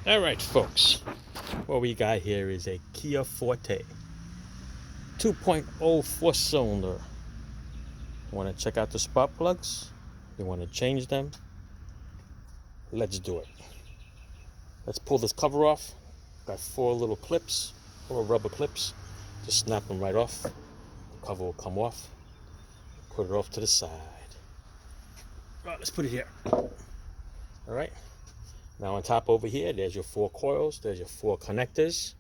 All right, folks, what we got here is a Kia Forte 2.0 four-cylinder. You want to check out the spark plugs? You want to change them? Let's do it. Let's pull this cover off. Got 4 little clips, 4 rubber clips. Just snap them right off. The cover will come off. Put it off to the side. All right, let's put it here. All right. Now on top over here, there's your 4 coils. There's your 4 connectors.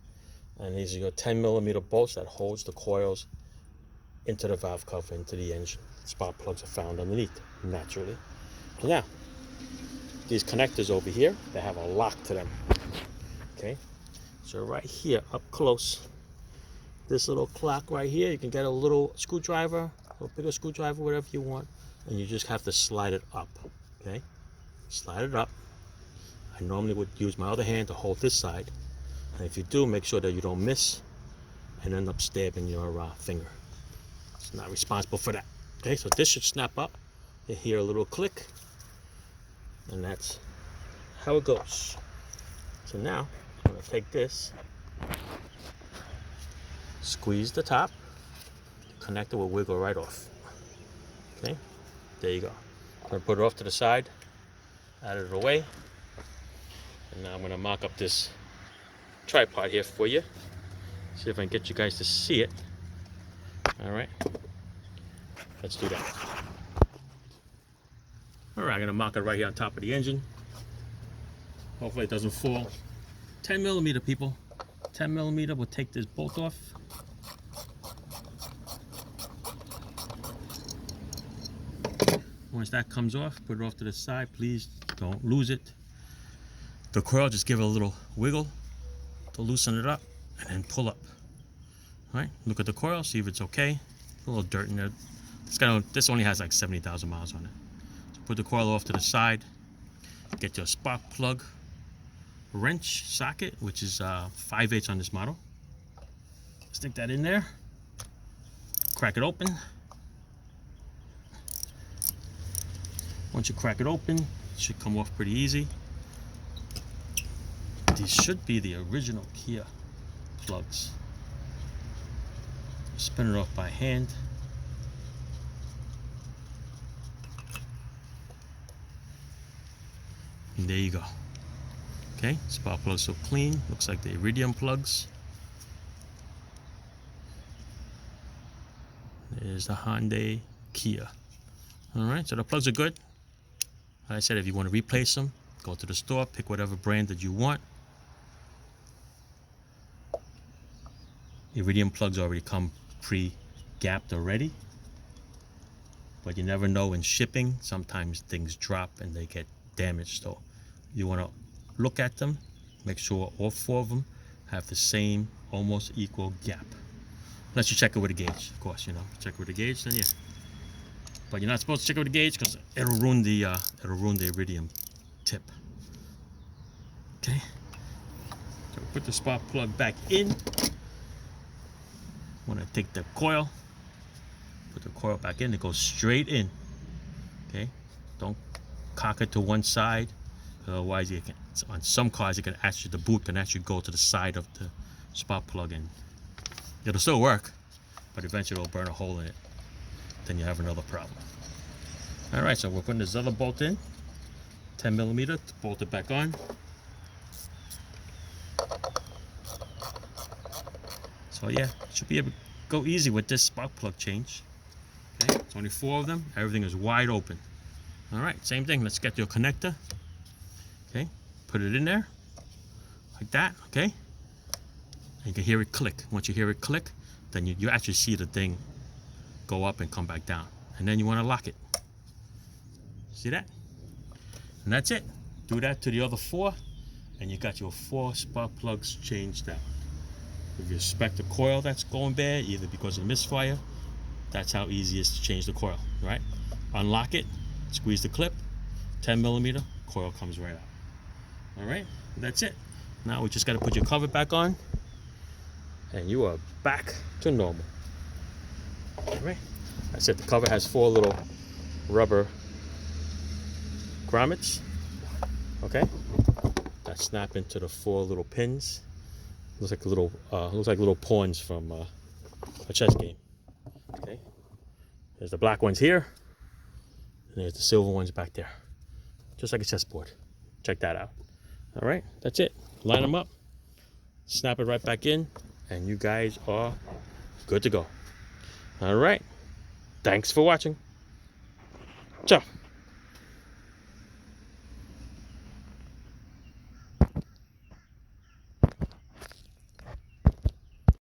And these are your 10mm bolts that holds the coils into the valve cover, into the engine. Spark plugs are found underneath, naturally. Now, these connectors over here, they have a lock to them. Okay, so right here, up close, this little clock right here, you can get a little screwdriver, a bigger screwdriver, whatever you want, and you just have to slide it up. Okay, slide it up. I normally would use my other hand to hold this side, and if you do, make sure that you don't miss and end up stabbing your finger. It's not responsible for that. Okay, so this should snap up. You hear a little click, and that's how it goes. So now I'm going to take this, squeeze the top, the connector will wiggle right off. Okay, there you go. I'm going to put it off to the side, out of the way, and now I'm going to mock up this tripod here for you. See if I can get you guys to see it. All right, let's do that. All right, I'm gonna mock it right here on top of the engine. Hopefully it doesn't fall. 10mm, people. 10mm will take this bolt off. Once that comes off, put it off to the side. Please don't lose it. The coil, just give it a little wiggle to loosen it up and then pull up. All right, look at the coil, see if it's okay. A little dirt in there. This only has like 70,000 miles on it. So put the coil off to the side. Get your spark plug wrench socket, which is 5/8 on this model. Stick that in there. Crack it open. Once you crack it open, it should come off pretty easy. These should be the original Kia plugs. Spin it off by hand. And there you go. Okay, spark plugs so clean. Looks like the iridium plugs. There's the Hyundai Kia. All right, so the plugs are good. Like I said, if you want to replace them, go to the store, pick whatever brand that you want. Iridium plugs already come pre-gapped already, but you never know in shipping. Sometimes things drop and they get damaged, so you want to look at them, make sure all 4 of them have the same almost equal gap, unless you check it with a gauge, of course. You know, check it with a gauge, then yeah, but you're not supposed to check it with a gauge because it'll ruin the iridium tip. Okay, so put the spark plug back in. Want to take the coil, put the coil back in, it goes straight in. Okay, don't cock it to one side, otherwise you can, on some cars it can actually, the boot can actually go to the side of the spark plug, and it'll still work, but eventually it'll burn a hole in it. Then you have another problem. All right, so we're putting this other bolt in, 10mm, to bolt it back on. So yeah, should be able to go easy with this spark plug change. Okay, it's only 4 of them. Everything is wide open. All right, same thing. Let's get your connector. Okay, put it in there like that. Okay, and you can hear it click. Once you hear it click, then you actually see the thing go up and come back down. And then you want to lock it. See that? And that's it. Do that to the other 4, and you got your 4 spark plugs changed out. If you suspect a coil that's going bad, either because of misfire, that's how easy it is to change the coil, right? Unlock it, squeeze the clip, 10mm, coil comes right out. All right, that's it. Now we just got to put your cover back on, and you are back to normal. All right, that's it. The cover has 4 little rubber grommets. Okay, that snap into the 4 little pins. Looks like little pawns from a chess game. Okay, there's the black ones here, and there's the silver ones back there, just like a chessboard. Check that out. All right, that's it. Line them up, snap it right back in, and you guys are good to go. All right, thanks for watching. Ciao.